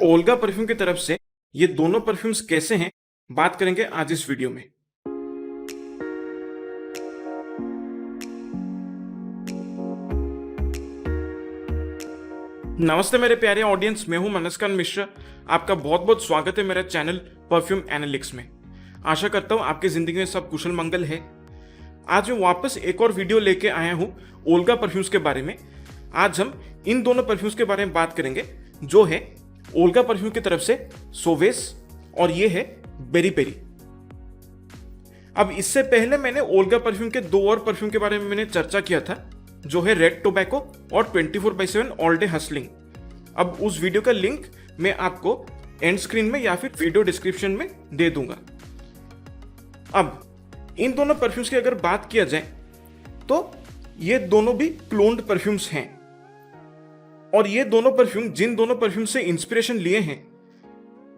Olga perfume की तरफ से ये दोनों परफ्यूम्स कैसे हैं, बात करेंगे आज इस वीडियो में। नमस्ते मेरे प्यारे ऑडियंस, मैं हूं मनस्कांत मिश्रा। आपका बहुत बहुत स्वागत है मेरा चैनल परफ्यूम एनालिटिक्स में। आशा करता हूं आपकी जिंदगी में सब कुशल मंगल है। आज मैं वापस एक और वीडियो लेके आया हूं ओल्गा परफ्यूम्स के बारे में। आज हम इन दोनों परफ्यूम्स के बारे में बात करेंगे, जो है ओल्गा परफ्यूम की तरफ से सोवेस और ये है बेरी पेरी। अब इससे पहले मैंने ओल्गा परफ्यूम के दो और परफ्यूम के बारे में मैंने चर्चा किया था, जो है रेड टोबैको और 24/7 ऑल डे हसलिंग। अब उस वीडियो का लिंक मैं आपको एंड स्क्रीन में या फिर वीडियो डिस्क्रिप्शन में दे दूंगा। अब इन दोनों परफ्यूम्स की अगर बात किया जाए तो ये दोनों भी क्लोन्ड परफ्यूम्स हैं, और ये दोनों परफ्यूम जिन दोनों परफ्यूम से इंस्पिरेशन लिए हैं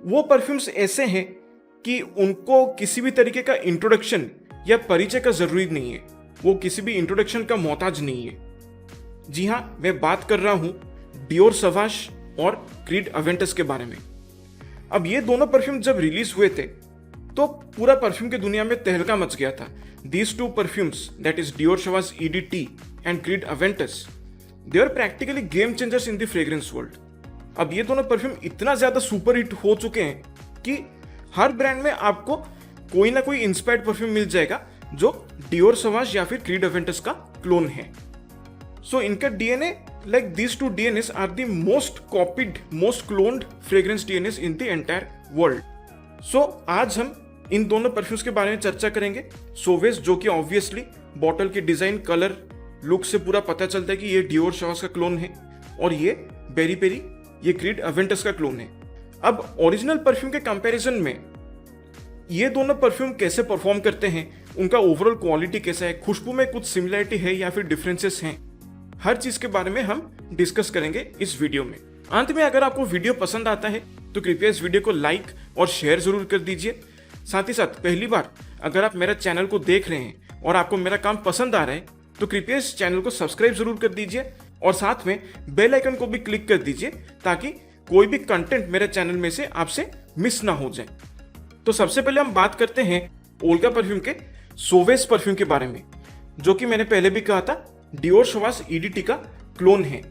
वो परफ्यूम्स ऐसे हैं कि उनको किसी भी तरीके का इंट्रोडक्शन या परिचय का जरूरी नहीं है। वो किसी भी इंट्रोडक्शन का मोहताज नहीं है। जी हां, मैं बात कर रहा हूं डियोर सवाश और क्रीड अवेंटस के बारे में। अब ये दोनों परफ्यूम जब रिलीज हुए थे तो पूरा परफ्यूम की दुनिया में तहलका मच गया था। These two perfumes, that is Dior Sauvage EDT and Creed Aventus, they are practically game changers in the fragrance world. अब ये दोनों परफ्यूम इतना ज्यादा सुपर हिट हो चुके हैं कि हर ब्रांड में आपको कोई ना कोई इंस्पायर्ड परफ्यूम मिल जाएगा जो डियोर सवाश या फिर क्रीड अवेंटस का क्लोन है। सो इनका DNA, like these two DNAs are the most copied, most cloned fragrance DNAs in the entire world. So आज हम इन दोनों परफ्यूम्स के बारे में चर्चा करेंगे। सोवेस, जो कि ऑब्वियसली बॉटल की डिजाइन, कलर, लुक से पूरा पता चलता है कि ये डियोर सवाश का क्लोन है, और ये बेरी पेरी, ये क्रीड अवेंटस का क्लोन है। अब ओरिजिनल परफ्यूम के कंपैरिजन में ये दोनों परफ्यूम कैसे परफॉर्म करते हैं, उनका ओवरऑल क्वालिटी कैसा है, खुशबू में कुछ सिमिलरिटी है या फिर डिफरेंसेस हैं, हर चीज के बारे में हम डिस्कस करेंगे इस वीडियो में। अंत में अगर आपको वीडियो पसंद आता है तो कृपया इस वीडियो को लाइक और शेयर जरूर कर दीजिए। साथ ही साथ पहली बार अगर आप मेरा चैनल को देख रहे हैं और आपको मेरा काम पसंद आ रहा है तो कृपया इस चैनल को सब्सक्राइब जरूर कर दीजिए, और साथ में बेल आइकन को भी क्लिक कर दीजिए ताकि कोई भी कंटेंट मेरे चैनल में से आपसे मिस ना हो जाए। तो सबसे पहले हम बात करते हैं ओल्गा परफ्यूम के सोवेस परफ्यूम के बारे में, जो कि मैंने पहले भी कहा था डियोर सवाश EDT का क्लोन है।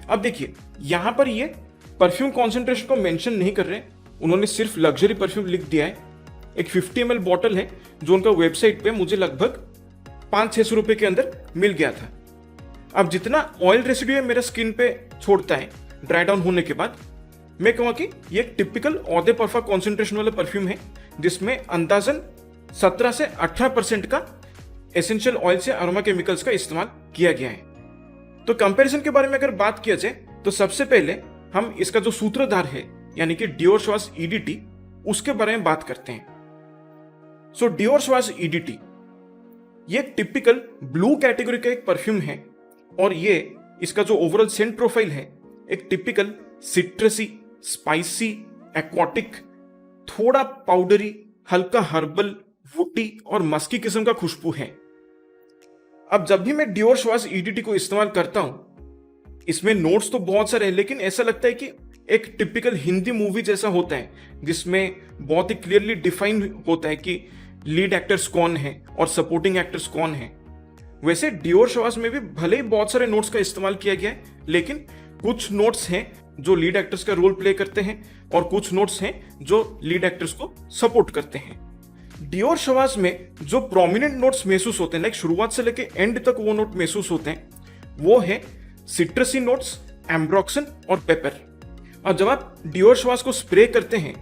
अब देखिए, यहां पर ये परफ्यूम कॉन्सेंट्रेशन को मेंशन नहीं कर रहे, उन्होंने सिर्फ लग्जरी परफ्यूम लिख दिया है। एक 50 ml बॉटल है जो उनका वेबसाइट पे मुझे लगभग 500-600 रुपए के अंदर मिल गया था। अब जितना ऑयल रेसिड्यू मेरा स्किन पे छोड़ता है ड्राई डाउन होने के बाद, मैं कहूँगा कि ये एक टिपिकल ऑदे परफा कॉन्सेंट्रेशन वाला परफ्यूम है, जिसमें अंदाजन 17 से 18% का एसेंशियल ऑयल से अरोमा केमिकल्स का इस्तेमाल किया गया है। तो कंपैरिजन के बारे में अगर बात किया जाए तो सबसे पहले हम इसका जो सूत्रधार है यानी कि डियोर सवाश EDT, उसके बारे में बात करते हैं। सो डियोर सवाश EDT ये एक टिपिकल ब्लू कैटेगरी का एक परफ्यूम है, और ये इसका जो ओवरऑल सेंट प्रोफाइल है एक टिपिकल सिट्रसी, स्पाइसी, एक्वाटिक, थोड़ा पाउडरी, हल्का हर्बल, वुडी और मस्की किस्म का खुशबू है। अब जब भी मैं डियोर सवाश EDT को इस्तेमाल करता हूं, इसमें नोट्स तो बहुत सारे हैं, लेकिन ऐसा लगता है कि एक टिपिकल हिंदी मूवी जैसा होता है, जिसमें बहुत ही क्लियरली डिफाइन होता है कि लीड एक्टर्स कौन है और सपोर्टिंग एक्टर्स कौन है। वैसे डियोर सवाश में भी भले ही बहुत सारे नोट्स का इस्तेमाल किया गया है, लेकिन कुछ नोट्स हैं जो लीड एक्टर्स का रोल प्ले करते हैं और कुछ नोट्स हैं जो लीड एक्टर्स को सपोर्ट करते हैं। डियोर सवाश में जो प्रोमिनेंट नोट्स महसूस होते हैं, लाइक शुरुआत से लेके एंड तक वो नोट महसूस होते हैं, वो है सिट्रसी नोट्स, एम्ब्रोक्सन और पेपर। और जब आप डियोर सवाश को स्प्रे करते हैं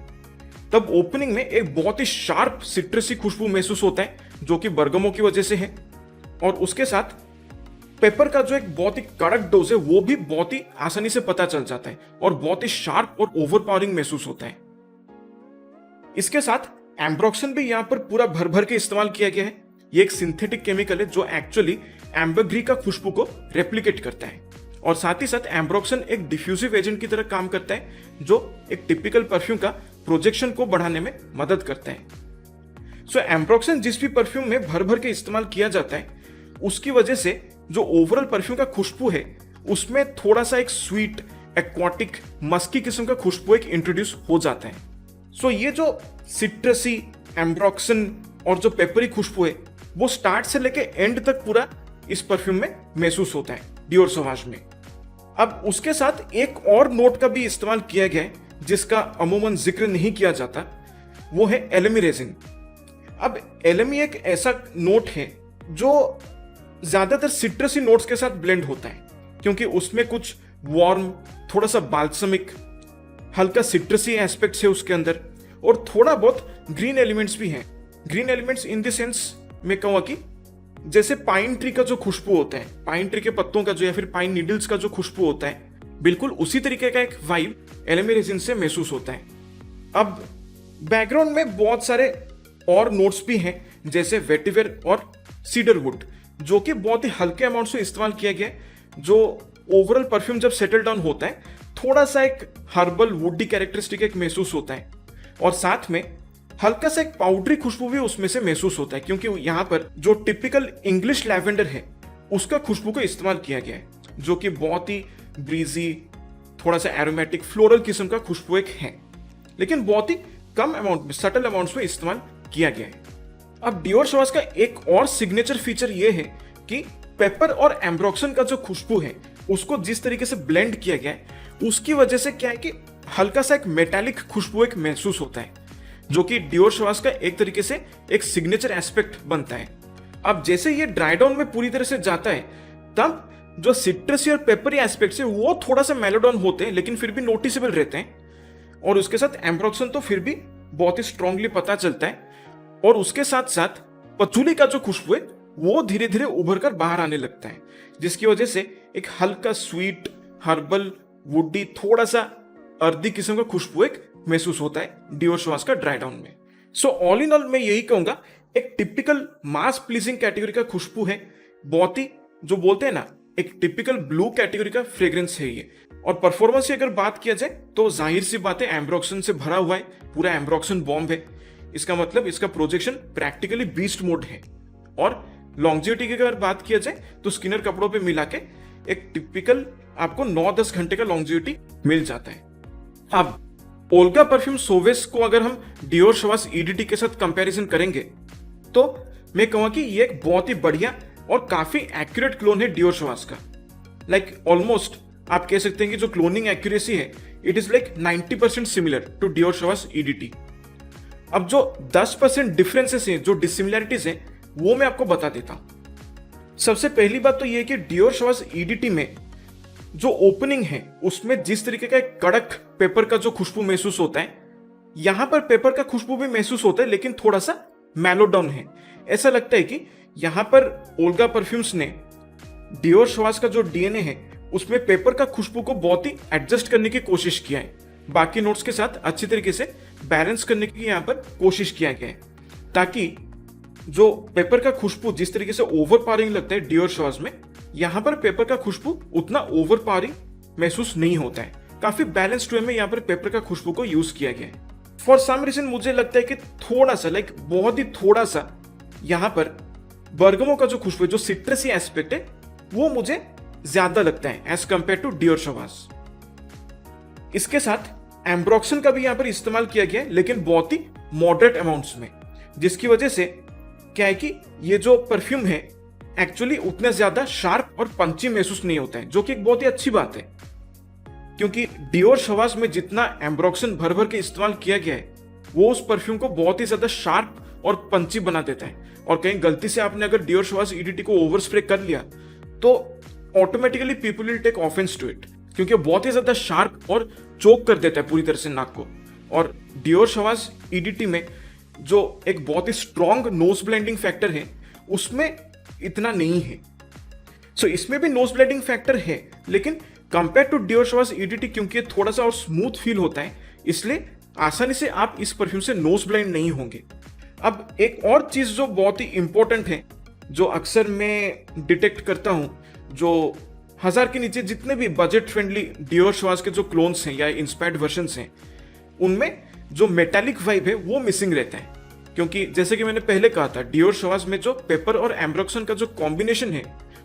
तब ओपनिंग में एक बहुत ही शार्प सिट्रसी खुशबू महसूस होता है, जो कि बरगमों की वजह से है, और उसके साथ पेपर का जो एक बहुत ही कड़क डोज है वो भी बहुत ही आसानी से पता चल जाता है और बहुत ही शार्प और ओवरपावरिंग महसूस होता है। इसके साथ एम्ब्रोक्सन भी यहां पर पूरा भर भर के इस्तेमाल किया गया है। ये एक सिंथेटिक केमिकल है जो एक्चुअली एम्बरग्री का खुशबू को रेप्लिकेट करता है, और साथ ही साथ एम्ब्रोक्सन एक डिफ्यूजिव एजेंट की तरह काम करता है, जो एक टिपिकल परफ्यूम का प्रोजेक्शन को बढ़ाने में मदद करता है। सो एम्ब्रोक्सन जिस भी परफ्यूम में भर भर के इस्तेमाल किया जाता है, उसकी वजह से जो ओवरऑल परफ्यूम का खुशबू है उसमें थोड़ा सा एक स्वीट एक्वाटिक मस्की किस्म का खुशबू एक इंट्रोड्यूस हो जाता है। सो ये जो सिट्रसी, एम्ब्रोक्सन और जो पेपरी खुशबू है वो स्टार्ट से लेके एंड तक पूरा इस परफ्यूम में महसूस होता है डियोर सौवाज में। अब उसके साथ एक और नोट का भी इस्तेमाल किया गया है जिसका अमूमन जिक्र नहीं किया जाता, वो है एलमी रेजिन। अब एलमी एक ऐसा नोट है जो ज्यादातर सिट्रसी नोट्स के साथ ब्लेंड होता है, क्योंकि उसमें कुछ वार्म, थोड़ा सा बाल्समिक, हल्का सिट्रसी एस्पेक्ट्स है उसके अंदर, और थोड़ा बहुत ग्रीन एलिमेंट्स भी हैं। Green elements in the sense मैं कहूँगा कि जैसे पाइन ट्री का जो खुशबू होता है, पाइन ट्री के पत्तों का जो, या फिर पाइन नीडल्स का जो खुशबू होता है, बिल्कुल उसी तरीके का एक वाइब एलमी रेजिन से महसूस होता है। अब बैकग्राउंड में बहुत सारे और नोट्स भी हैं जैसे वेटिवर और सीडर वुड, जो कि बहुत ही हल्के अमाउंट से इस्तेमाल किया गया है, जो ओवरऑल परफ्यूम जब सेटल डाउन होता है थोड़ा सा एक हर्बल वुडी कैरेक्टरिस्टिक एक महसूस होता है, और साथ में हल्का सा एक पाउडरी खुशबू भी उसमें से महसूस होता है, क्योंकि यहाँ पर जो टिपिकल इंग्लिश लैवेंडर है उसका खुशबू को इस्तेमाल किया गया है, जो कि बहुत ही ब्रीजी, थोड़ा सा एरोमेटिक फ्लोरल किस्म का खुशबू एक है, लेकिन बहुत ही कम अमाउंट में, सटल अमाउंट्स में इस्तेमाल किया गया है। अब डियोर सौवाज का एक और सिग्नेचर फीचर ये है कि पेपर और एम्ब्रोक्सन का जो खुशबू है उसको जिस तरीके से ब्लेंड किया गया है उसकी वजह से क्या है कि हल्का सा एक मेटालिक खुशबू एक महसूस होता है, जो कि डियोर सौवाज का एक तरीके से एक सिग्नेचर एस्पेक्ट बनता है। अब जैसे ये ड्राई डाउन में पूरी तरह से जाता है तब जो सिट्रसी और पेपरी एस्पेक्ट्स है वो थोड़ा सा मेलोडाउन होते हैं, लेकिन फिर भी नोटिसेबल रहते हैं, और उसके साथ एम्ब्रोक्सन तो फिर भी बहुत ही स्ट्रांगली पता चलता है, और उसके साथ साथ पचूली का जो खुशबू है वो धीरे धीरे उभर कर बाहर आने लगता है, जिसकी वजह से एक हल्का स्वीट, हर्बल, वुडी, थोड़ा सा अर्दी किस्म का खुशबू एक महसूस होता है डियोर सौवाज का ड्राई डाउन में। सो ऑल इन ऑल मैं यही कहूंगा, एक टिपिकल मास प्लीजिंग कैटेगरी का खुशबू है, बहुत ही जो बोलते हैं ना एक टिपिकल ब्लू कैटेगरी का फ्रेग्रेंस है ये। और परफॉर्मेंस की अगर बात किया जाए तो जाहिर सी बात है एम्ब्रोक्सन से भरा हुआ है, पूरा एम्ब्रोक्सन बॉम्ब है, इसका मतलब इसका प्रोजेक्शन प्रैक्टिकली बीस्ट मोड है। और लॉन्जिविटी की अगर बात किया जाए तो स्किनर कपड़ों पे मिला के एक टिपिकल आपको 9-10 घंटे का लॉन्जिविटी मिल जाता है। अब ओल्गा परफ्यूम सोवेस को अगर हम डियोर सौवाज ईडीटी के साथ कंपैरिजन करेंगे तो मैं कहूंगा कि ये एक बहुत ही बढ़िया और काफी एक्यूरेट क्लोन है डियोर सौवाज का। लाइक ऑलमोस्ट आप कह सकते हैं कि जो क्लोनिंग एक्यूरेसी है it is like 90% similar to Dior Sauvage EDT. अब जो 10% डिफरेंसेस हैं, जो डिसिमिलरिटीज हैं, वो मैं आपको बता देता हूं। सबसे पहली बात तो ये है कि डियोर सौवाज ईडीटी में जो ओपनिंग है उसमें जिस तरीके का एक कड़क पेपर का जो खुशबू महसूस होता है, यहां पर पेपर का खुशबू भी महसूस होता है लेकिन थोड़ा सा मेलोडाउन है। ऐसा लगता है कि यहां पर ओल्गा परफ्यूम्स ने डियोर सौवाज का जो डीएनए है उसमें पेपर का खुशबू को बहुत ही एडजस्ट करने की कोशिश किया है, बाकी नोट्स के साथ अच्छी तरीके से बैलेंस करने की यहां पर कोशिश किया गया है, ताकि जो पेपर का खुशबू जिस तरीके से ओवर पावरिंग लगता है डियोर सौवाज में, यहां पर पेपर का खुशबू उतना ओवर पावरिंग महसूस नहीं होता है। काफी बैलेंस्ड वे में यहां पर पेपर का खुशबू को यूज किया गया है। फॉर सम रीजन मुझे लगता है कि थोड़ा सा लाइक बहुत ही थोड़ा सा यहां पर बर्गमो का जो खुशबू, जो सिट्रसी एस्पेक्ट है, वो मुझे ज्यादा लगता है एज कंपेयर टू डियोर सौवाज। इसके साथ एम्ब्रोक्सन का भी यहां पर इस्तेमाल किया गया है, लेकिन बहुत ही मॉडरेट अमाउंट्स में, जिसकी वजह से क्या है कि ये जो परफ्यूम है एक्चुअली उतना ज्यादा शार्प और पंची महसूस नहीं होता है, जो कि एक बहुत ही अच्छी बात है, क्योंकि डियोर सौवाज में जितना एम्ब्रोक्सन भर भर के इस्तेमाल किया गया है वो उस परफ्यूम को बहुत ही ज्यादा शार्प और पंची बना देता है। और कहीं गलती से आपने अगर डियोर सौवाज ईडीटी को ओवर स्प्रे कर लिया तो automatically people will take offence to it, क्योंकि बहुत ही ज्यादा शार्प और चोक कर देता है पूरी तरह से नाक को। और डियोर सौवाज ईडीटी में जो एक बहुत ही स्ट्रॉन्ग नोज ब्लेंडिंग फैक्टर है उसमें इतना नहीं है। सो इसमें भी नोज ब्लेंडिंग फैक्टर है, लेकिन compare to Dior Sauvage EDT क्योंकि थोड़ा सा और स्मूथ फील होता है, इसलिए आसानी से आप इस परफ्यूम से नोज ब्लेंड नहीं होंगे। अब एक और चीज जो बहुत ही इंपॉर्टेंट है, जो अक्सर मैं डिटेक्ट करता हूं, जो 1000 के नीचे जितने भी बजट फ्रेंडली डियोर सौवाज के जो क्लोन्स हैं या इंस्पायर्ड वर्जन्स हैं, उनमें जो मेटालिक वाइब है वो मिसिंग रहता है, क्योंकि जैसे कि मैंने पहले कहा था डियोर सौवाज में जो पेपर और एम्ब्रोक्सन का जो कॉम्बिनेशन है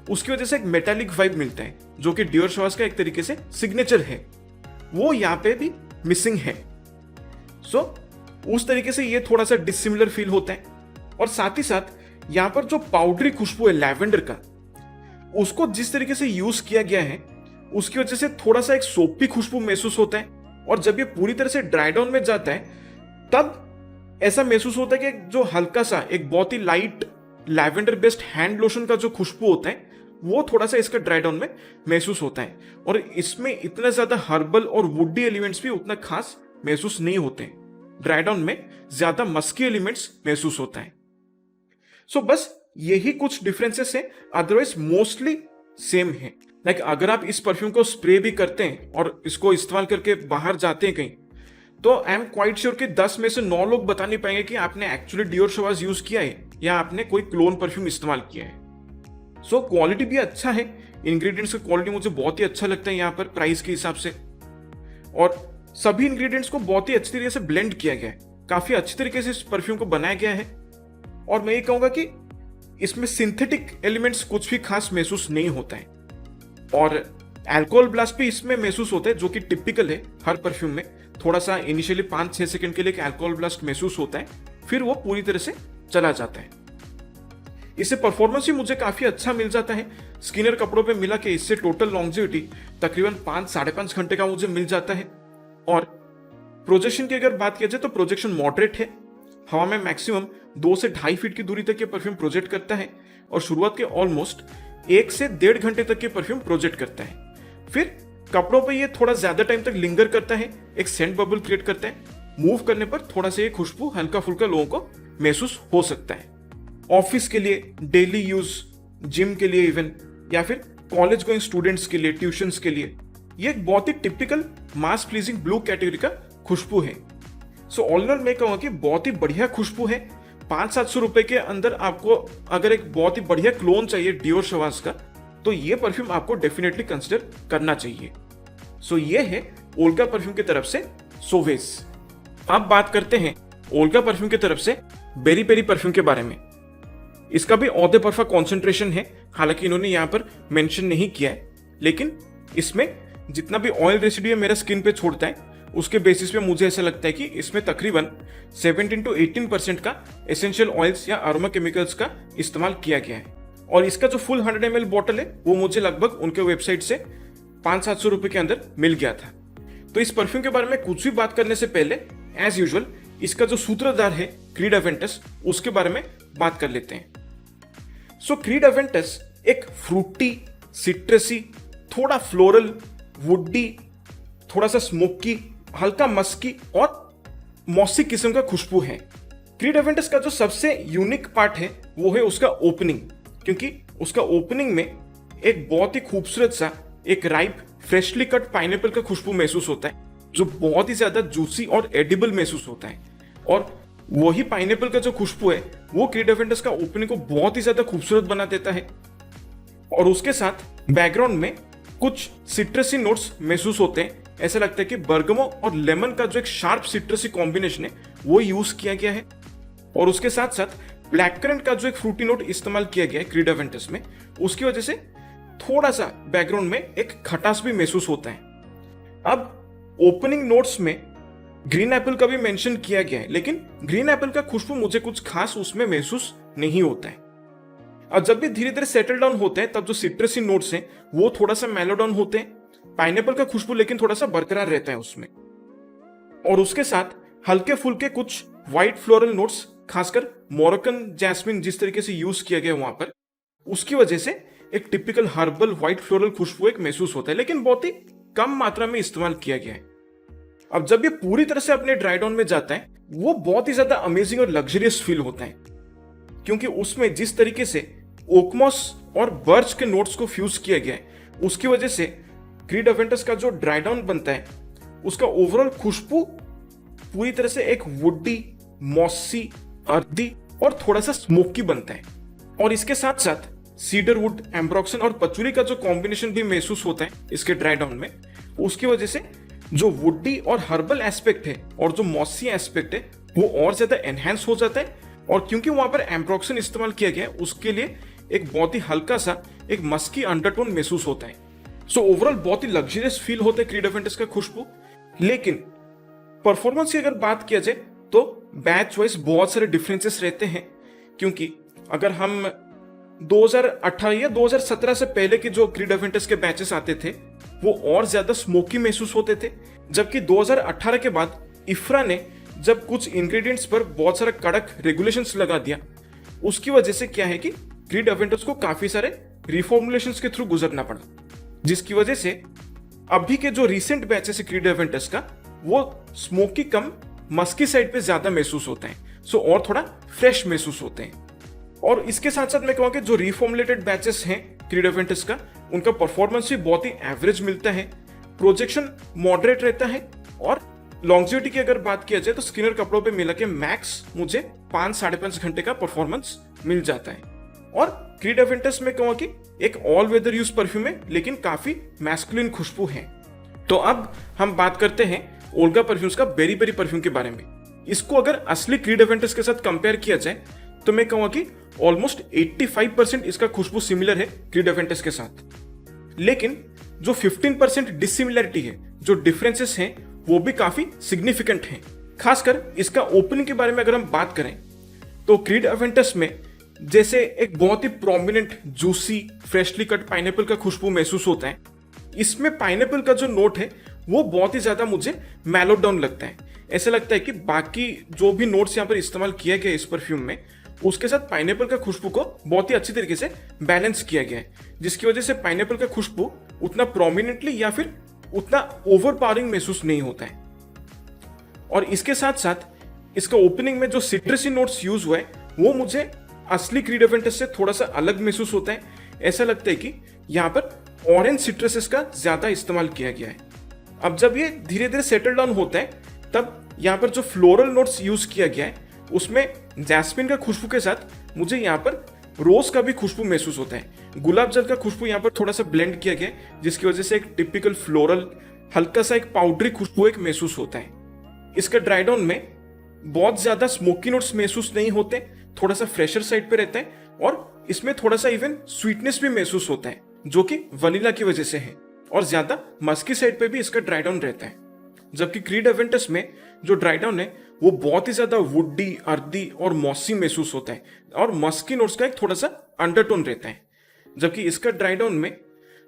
उसकी वजह से एक मेटालिक वाइब मिलता है, जो कि डियोर सौवाज का एक तरीके से सिग्नेचर है। वो यहाँ पे भी मिसिंग है। सो उस तरीके से ये थोड़ा सा डिसिमिलर फील होता है। और साथ ही साथ यहाँ पर जो पाउडरी खुशबू है लैवेंडर का, उसको जिस तरीके से यूज किया गया है उसकी वजह से थोड़ा सा एक सोपी खुशबू महसूस होता है। और जब ये पूरी तरह से ड्राई डाउन में जाता है तब ऐसा महसूस होता है कि जो हल्का सा एक बहुत ही light lavender based hand lotion का जो खुशबू होता है वो थोड़ा सा इसका ड्राई डाउन में महसूस होता है। और इसमें इतना ज्यादा हर्बल और वुडी एलिमेंट्स भी उतना खास महसूस नहीं होते हैं। ड्राई डाउन में ज्यादा मस्की एलिमेंट्स महसूस होता है। सो बस यही कुछ डिफरेंसेस है, अदरवाइज मोस्टली सेम है। लाइक अगर आप इस परफ्यूम को स्प्रे भी करते हैं और इसको इस्तेमाल करके बाहर जाते हैं कहीं, तो आई एम क्वाइट श्योर कि 10 में से 9 लोग बता नहीं पाएंगे कि आपने एक्चुअली डियोर शवाज यूज किया है या आपने कोई क्लोन परफ्यूम इस्तेमाल किया है। सो क्वालिटी भी अच्छा है, इंग्रेडिएंट्स का क्वालिटी मुझे बहुत ही अच्छा लगता है यहाँ पर प्राइस के हिसाब से। और सभी इंग्रेडिएंट्स को बहुत ही अच्छी तरीके से ब्लेंड किया गया है, काफी अच्छी तरीके से इस परफ्यूम को बनाया गया है। और मैं ये कहूंगा कि इसमें सिंथेटिक एलिमेंट्स कुछ भी खास महसूस नहीं होता है। और अल्कोहल ब्लास्ट भी इसमें महसूस होता है, जो कि टिपिकल है हर परफ्यूम में। थोड़ा सा इनिशियली 5-6 सेकंड के लिए एक अल्कोहल ब्लास्ट महसूस होता है, फिर वो पूरी तरह से चला जाता है। इससे परफॉर्मेंस भी मुझे काफी अच्छा मिल जाता है। स्किनर कपड़ों पे मिला के इससे टोटल लॉन्जेविटी तकरीबन 5-5.5 घंटे का मुझे मिल जाता है। और प्रोजेक्शन की अगर बात किया जाए तो प्रोजेक्शन मॉडरेट है। हवा में मैक्सिमम 2 से 2.5 फीट की दूरी तक ये परफ्यूम प्रोजेक्ट करता है और शुरुआत के ऑलमोस्ट 1 से 1.5 घंटे तक ये परफ्यूम प्रोजेक्ट करता है। फिर कपड़ों पे ये थोड़ा ज्यादा टाइम तक लिंगर करता है, एक सेंट बबल क्रिएट करता है। मूव करने पर थोड़ा सा ये खुशबू हल्का फुल्का लोगों को महसूस हो सकता है। ऑफिस के लिए, डेली यूज, जिम के लिए इवन, या फिर कॉलेज गोइंग स्टूडेंट्स के लिए, ट्यूशंस के लिए, ये एक बहुत ही टिपिकल मास प्लीजिंग ब्लू कैटेगरी का खुशबू है। सो ऑल इन ऑल मैं कहूँगा कि बहुत ही बढ़िया खुशबू है। 500-700 रुपए के अंदर आपको अगर एक बहुत ही बढ़िया क्लोन चाहिए डियोर शवाज का, तो ये परफ्यूम आपको डेफिनेटली कंसिडर करना चाहिए। सो ये है ओल्गा परफ्यूम की तरफ से सोवेज। अब बात करते हैं ओल्गा परफ्यूम की तरफ से बेरी पेरी परफ्यूम के बारे में। इसका भी ऑ द परफा कॉन्सेंट्रेशन है, हालांकि इन्होंने यहाँ पर मेंशन नहीं किया है, लेकिन इसमें जितना भी ऑयल रेसिड्यू मेरा स्किन पे छोड़ता है उसके बेसिस पे मुझे ऐसा लगता है कि इसमें तकरीबन 17 to 18% का एसेंशियल ऑयल्स या अरोमा केमिकल्स का इस्तेमाल किया गया है। और इसका जो फुल 100 ml बॉटल है वो मुझे लगभग उनके वेबसाइट से 500-700 रुपए के अंदर मिल गया था। तो इस परफ्यूम के बारे में कुछ भी बात करने से पहले एज यूजुअल इसका जो सूत्रधार है क्रीड अवेंटस, उसके बारे में बात कर लेते हैं। सो क्रीड अवेंटस एक फ्रूटी, सिट्रसी, थोड़ा फ्लोरल, वुडी, थोड़ा सा स्मोकी, हल्का मस्की और मॉसी किस्म का खुशबू है। क्रीड अवेंटस का जो सबसे यूनिक पार्ट है वो है उसका ओपनिंग, क्योंकि उसका ओपनिंग में एक बहुत ही खूबसूरत सा एक राइप फ्रेशली कट पाइनएप्पल का खुशबू महसूस होता है, जो बहुत ही ज्यादा जूसी और एडिबल महसूस होता है। और वही पाइनएप्पल का जो खुशबू है वो क्रीड अवेंटस का ओपनिंग को बहुत ही ज्यादा खूबसूरत बना देता है। और उसके साथ बैकग्राउंड में कुछ सिट्रसी नोट्स महसूस होते हैं। ऐसा लगता है कि बर्गमो और लेमन का जो एक शार्प सिट्रसी कॉम्बिनेशन है वो यूज किया गया है। और उसके साथ साथ ब्लैक करंट का जो एक फ्रूटी नोट इस्तेमाल किया गया है क्रीड अवेंटस में, उसकी वजह से थोड़ा सा बैकग्राउंड में एक खटास भी महसूस होता है। अब ओपनिंग नोट्स में ग्रीन एप्पल का भी मेंशन किया गया है, लेकिन ग्रीन एप्पल का खुशबू मुझे कुछ खास उसमें महसूस नहीं होता है। और जब भी धीरे धीरे सेटल डाउन होते हैं तब जो सिट्रसी नोट्स हैं वो थोड़ा सा मेलो डाउन होते हैं। पाइनएप्पल का खुशबू लेकिन थोड़ा सा बरकरार रहता है उसमें। और उसके साथ हल्के फुल्के कुछ व्हाइट फ्लोरल नोट्स, खासकर मोरक्कन जैस्मिन जिस तरीके से यूज किया गया वहां पर, उसकी वजह से एक टिपिकल हर्बल व्हाइट फ्लोरल खुशबू एक महसूस होता है, लेकिन बहुत ही कम मात्रा में इस्तेमाल किया गया है। अब जब ये पूरी तरह से अपने ड्राई डाउन में जाता है वो बहुत ही ज्यादा अमेजिंग और लग्जरियस फील होता है, क्योंकि उसमें जिस तरीके से ओकमॉस और बर्च के नोट्स को फ्यूज किया गया है उसकी वजह से क्रीड अवेंटस का जो ड्राई डाउन बनता है उसका ओवरऑल खुशबू पूरी तरह से एक वुडी, मॉसी, अर्दी और थोड़ा सा स्मोकी बनता है। और इसके साथ साथ सीडरवुड, एम्ब्रोक्सन और पचूरी का जो कॉम्बिनेशन भी महसूस होता है इसके ड्राई डाउन में, उसकी वजह से जो वुडी और हर्बल एस्पेक्ट है और जो मॉसी एस्पेक्ट है वो और ज्यादा एनहेंस हो जाता है। और क्योंकि वहां पर एम्ब्रोक्सन इस्तेमाल किया गया है उसके लिए एक बहुत ही हल्का सा एक मस्की अंडरटोन महसूस होता है। सो ओवरऑल बहुत ही लग्जरियस फील होता है क्रीड अवेंटस का खुशबू, लेकिन परफॉर्मेंस की अगर बात किया जाए तो बैच वाइज बहुत सारे डिफरेंसेस रहते हैं, क्योंकि अगर हम 2018 या 2017 से पहले के जो क्रीड अवेंटस के बैचेस आते थे वो और ज्यादा स्मोकी महसूस होते थे, जबकि 2018 के बाद इफ्रा ने जब कुछ इंग्रेडिएंट्स पर बहुत सारा कड़क रेगुलेशंस लगा दिया, उसकी वजह से क्या है कि क्रीड अवेंटस को काफी सारे रिफॉर्मुलेशंस के थ्रू गुजरना पड़ा, जिसकी वजह से अभी के जो रिसेंट बैचेस है क्रीड अवेंटस का वो स्मोकी कम मस्की साइड पे ज्यादा महसूस होता है, सो और थोड़ा फ्रेश महसूस होते हैं। और इसके साथ साथ मैं कहूँगा कि जो रिफॉर्मुलेटेड बैचेस हैं क्रीड अवेंटस का, उनका परफॉर्मेंस भी बहुत ही एवरेज मिलता है, प्रोजेक्शन मॉडरेट रहता है, और लॉन्जिविटी की अगर बात किया जाए तो स्किनर कपड़ों पे मिला के मैक्स मुझे 5-5.5 घंटे का परफॉर्मेंस मिल जाता है। और क्रीड अवेंटस में कहूँ कि एक ऑल वेदर यूज परफ्यूम है, लेकिन काफी मैस्कुलिन खुशबू है। तो अब हम बात करते हैं ओल्गा परफ्यूम्स का बेरी बेरी परफ्यूम के बारे में। इसको अगर असली क्रीड अवेंटस के साथ कंपेयर किया जाए तो मैं कहूँगा कि ऑलमोस्ट 85% इसका खुशबू सिमिलर है क्रीड अवेंटस के साथ, लेकिन जो 15% डिसिमिलरिटी है, जो डिफरेंसेस हैं, वो भी काफी सिग्निफिकेंट हैं। खासकर इसका ओपनिंग के बारे में अगर हम बात करें तो क्रीड अवेंटस में जैसे एक बहुत ही prominent juicy freshly cut pineapple का खुशबू महसूस होता है, इसमें पाइनएप्पल का जो नोट है वो बहुत ही ज्यादा मुझे मैलोड डाउन लगता है। ऐसा लगता है कि बाकी जो भी नोट्स यहाँ पर इस्तेमाल किया गया इस परफ्यूम में, उसके साथ पाइनएप्पल का खुशबू को बहुत ही अच्छी तरीके से बैलेंस किया गया है, जिसकी वजह से पाइनएप्पल का खुशबू उतना प्रोमिनेंटली या फिर उतना ओवरपावरिंग महसूस नहीं होता है। और इसके साथ साथ इसका ओपनिंग में जो सिट्रसी नोट्स यूज हुआ है वो मुझे असली क्रीड अवेंटस से थोड़ा सा अलग महसूस होता है। ऐसा लगता है कि यहाँ पर ऑरेंज सिट्रसेस का ज्यादा इस्तेमाल किया गया है। अब जब ये धीरे धीरे सेटल डाउन होता है तब यहाँ पर जो फ्लोरल नोट्स यूज किया गया है उसमें जैस्मिन का खुशबू के साथ मुझे यहाँ पर रोज का भी खुशबू महसूस होता है। गुलाब जल का खुशबू यहाँ पर थोड़ा सा ब्लेंड किया गया है, जिसकी वजह से एक टिपिकल फ्लोरल हल्का सा एक पाउडरी खुशबू एक महसूस होता है। इसका ड्राई डाउन में बहुत ज्यादा स्मोकी नोट्स महसूस नहीं होते, थोड़ा सा फ्रेशर साइड पे रहता है, और इसमें थोड़ा सा इवन स्वीटनेस भी महसूस होता है जो कि वनीला की वजह से है, और ज्यादा मस्की साइड पे भी इसका ड्राई डाउन रहता है। जबकि क्रीड अवेंटस में जो ड्राई डाउन है वो बहुत ही ज्यादा वुडी, अर्दी और मॉसी महसूस होता है, और मस्की नोट्स का एक थोड़ा सा अंडरटोन रहता है। जबकि इसका ड्राई डाउन में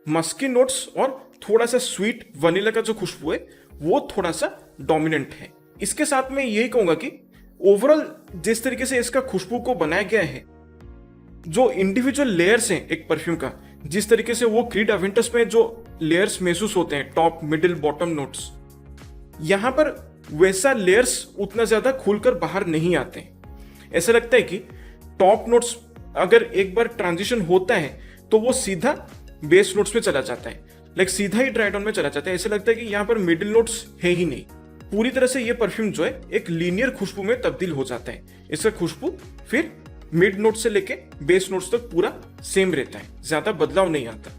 मस्की नोट्स और थोड़ा सा स्वीट वनीला का जो खुशबू है वो थोड़ा सा डोमिनेंट है। इसके साथ में यही कहूंगा कि ओवरऑल जिस तरीके से इसका खुशबू को बनाया गया है, जो इंडिविजुअल लेयर्स हैं एक परफ्यूम का, जिस तरीके से वो क्रीड अवेंटस में जो लेयर्स महसूस होते हैं, टॉप मिडिल बॉटम नोट्स, यहां पर वैसा लेयर्स उतना ज्यादा खुलकर बाहर नहीं आते। ऐसा लगता है कि टॉप नोट्स अगर एक बार ट्रांजिशन होता है तो वो सीधा बेस नोट्स में चला जाता है, लाइक सीधा ही ड्राई डाउन में चला जाता है। ऐसा लगता है कि यहाँ पर मिडिल नोट्स है ही नहीं। पूरी तरह से ये परफ्यूम जो है एक लीनियर खुशबू में तब्दील हो जाता है। इसका खुशबू फिर मिड नोट से लेके बेस नोट्स तक पूरा सेम रहता है, ज्यादा बदलाव नहीं आता।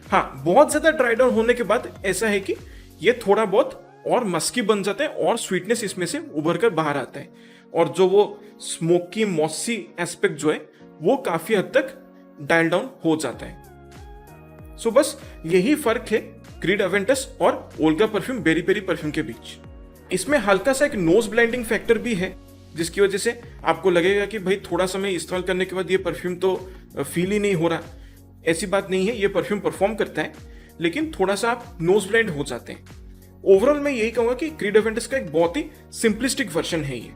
हाँ, बहुत ज्यादा ड्राई डाउन होने के बाद ऐसा है कि ये थोड़ा बहुत और मस्की बन जाता है और स्वीटनेस इसमें से उभर कर बाहर आता है, और जो वो स्मोकी मॉसी एस्पेक्ट जो है वो काफी हद तक डायल डाउन हो जाता है। सो बस यही फर्क है क्रीड अवेंटस और Olga perfume berry berry perfume के बीच। इसमें हल्का सा एक नोज ब्लेंडिंग फैक्टर भी है, जिसकी वजह से आपको लगेगा कि भाई थोड़ा समय इस्तेमाल करने के बाद ये परफ्यूम तो फील ही नहीं हो रहा। ऐसी बात नहीं है, ये परफ्यूम परफॉर्म करता है, लेकिन थोड़ा सा आप नोज ब्लेंड हो जाते हैं। ओवरऑल मैं यही कहूंगा कि क्रीड अवेंटस का एक बहुत ही सिंपलिस्टिक वर्जन है ये।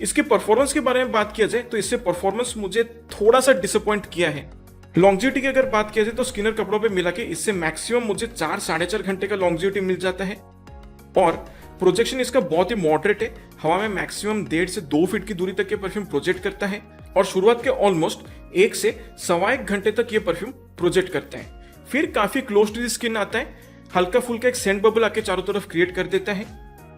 इसके परफॉर्मेंस के बारे में बात किया जाए तो इससे परफॉर्मेंस मुझे थोड़ा सा डिसअपॉइंट किया है। लॉन्जिविटी की अगर बात किया जाए तो स्किनर कपड़ों पे मिला के इससे मैक्सिमम मुझे 4-4.5 घंटे का लॉन्जिविटी मिल जाता है, और प्रोजेक्शन इसका बहुत ही मॉडरेट है। हवा में मैक्सिमम 1.5 से 2 फीट की दूरी तक ये परफ्यूम प्रोजेक्ट करता है, और शुरुआत के ऑलमोस्ट 1 से 1.25 घंटे तक ये परफ्यूम प्रोजेक्ट करता है। फिर काफी क्लोज टू द स्किन आता है, हल्का फुल्का एक सेंट बबल आके चारों तरफ क्रिएट कर देता है,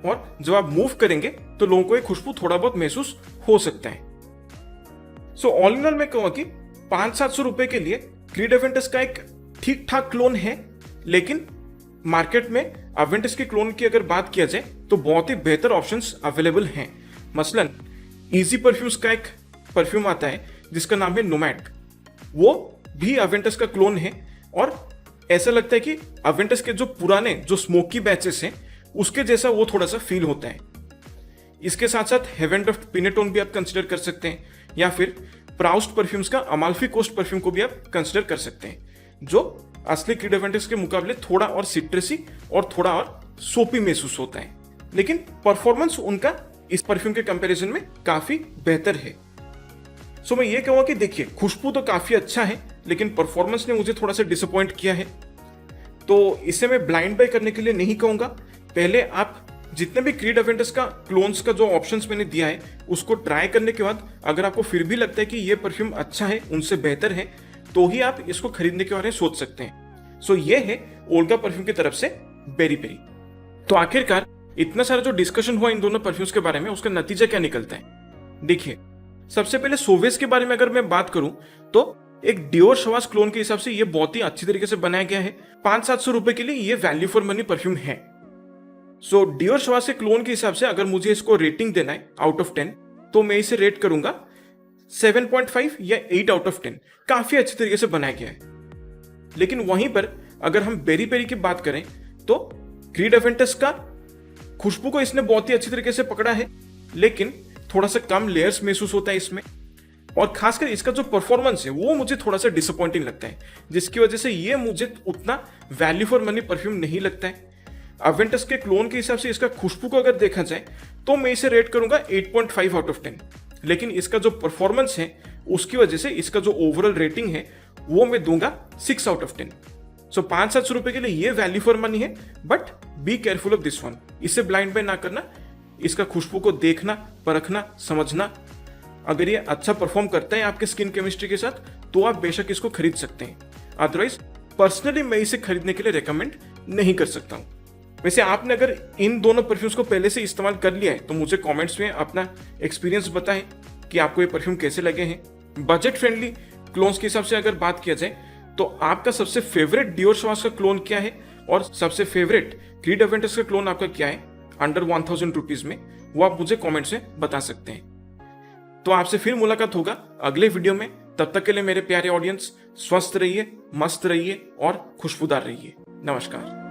और जब आप मूव करेंगे तो लोगों को ये खुशबू थोड़ा बहुत महसूस हो सकता है। सो ऑल इन ऑल मैं कहूँगा कि 500-700 रुपए के लिए क्रीड अवेंटस का एक ठीक ठाक क्लोन है, लेकिन मार्केट में अवेंटस के क्लोन की अगर बात किया जाए तो बहुत ही बेहतर ऑप्शंस अवेलेबल हैं। मसलन इजी परफ्यूम्स का एक परफ्यूम आता है जिसका नाम है नोमैड, वो भी अवेंटस का क्लोन है, और ऐसा लगता है कि अवेंटस के जो पुराने जो स्मोकी बैचेस हैं उसके जैसा वो थोड़ा सा फील होता है। इसके साथ साथ हेवन ड्राफ्ट पिनेटोन भी आप कंसिडर कर सकते हैं, या फिर प्राउस्ट परफ्यूम्स का अमाल्फी कोस्ट परफ्यूम को भी आप कंसिडर कर सकते हैं, जो असली क्रीड एवेंटिस के मुकाबले थोड़ा और सिट्रसी और थोड़ा और सोपी महसूस होता है, लेकिन परफॉर्मेंस उनका इस परफ्यूम के कंपैरिजन में काफी बेहतर है। सो मैं ये कहूंगा कि देखिए, खुशबू तो काफी अच्छा है, लेकिन परफॉर्मेंस ने मुझे थोड़ा सा डिसअपॉइंट किया है। तो इसे मैं ब्लाइंड बाय करने के लिए नहीं कहूंगा। पहले आप जितने भी क्रीड एवेंटिस का क्लोन्स का जो ऑप्शंस मैंने दिया है उसको ट्राई करने के बाद अगर आपको फिर भी लगता है कि ये परफ्यूम अच्छा है, उनसे बेहतर है, तो ही आप इसको खरीदने के बारे में सोच सकते हैं। सो ये है ओल्गा परफ्यूम की तरफ से बेरी पेरी। तो आखिरकार इतना सारा जो डिस्कशन हुआ इन दोनों परफ्यूम्स के बारे में, उसका नतीजा क्या निकलता है? देखिए, सबसे पहले सोवेस के बारे में अगर मैं बात करूं तो एक डियोर शवास क्लोन के हिसाब से ये बहुत ही अच्छी तरीके से बनाया गया है। 500-700 रुपए के लिए ये वैल्यू फॉर मनी परफ्यूम है। सो डियोर शवास के क्लोन के हिसाब से अगर मुझे इसको रेटिंग देना है आउट ऑफ 10, तो मैं इसे रेट करूंगा 7.5 या 8 आउट ऑफ 10। काफी अच्छी तरीके से बनाया गया है। लेकिन वहीं पर अगर हम बेरी पेरी की बात करें तो क्रीड एवेंटिस का खुशबू को इसने बहुत ही अच्छी तरीके से पकड़ा है, लेकिन थोड़ा सा कम लेयर्स महसूस होता है इसमें, और खासकर इसका जो परफॉर्मेंस है वो मुझे थोड़ा सा डिसअपॉइंटिंग लगता है, जिसकी वजह से ये मुझे उतना वैल्यू फॉर मनी परफ्यूम नहीं लगता है। अवेंटस के क्लोन के हिसाब से इसका खुशबू को अगर देखा जाए तो मैं इसे रेट करूंगा 8.5 आउट ऑफ 10, लेकिन इसका जो परफॉर्मेंस है उसकी वजह से इसका जो ओवरऑल रेटिंग है वो मैं दूंगा 6 आउट ऑफ 10। सो 500-700 रुपए के लिए ये वैल्यू फॉर मनी है, but be careful of this one. इसे ब्लाइंड बाय ना करना, इसका खुशबू को देखना, परखना, समझना। अगर ये अच्छा परफॉर्म करता है आपके स्किन केमिस्ट्री के साथ तो आप बेशक इसको खरीद सकते हैं। अदरवाइज पर्सनली मैं इसे खरीदने के लिए रेकमेंड नहीं कर सकता हूं। वैसे आपने अगर इन दोनों परफ्यूम्स को पहले से इस्तेमाल कर लिया है तो मुझे कमेंट्स में अपना एक्सपीरियंस बताएं कि आपको ये परफ्यूम कैसे लगे हैं। बजट फ्रेंडली क्लोन्स के हिसाब से अगर बात किया जाए तो आपका सबसे फेवरेट डियोर शवास का क्लोन क्या है, और सबसे फेवरेट क्रीड एवेंटिस का क्लोन आपका क्या है अंडर 1000 रुपीज में, वो आप मुझे कमेंट्स में बता सकते हैं। तो आपसे फिर मुलाकात होगा अगले वीडियो में। तब तक के लिए मेरे प्यारे ऑडियंस, स्वस्थ रहिए, मस्त रहिए और खुशबूदार रहिए। नमस्कार।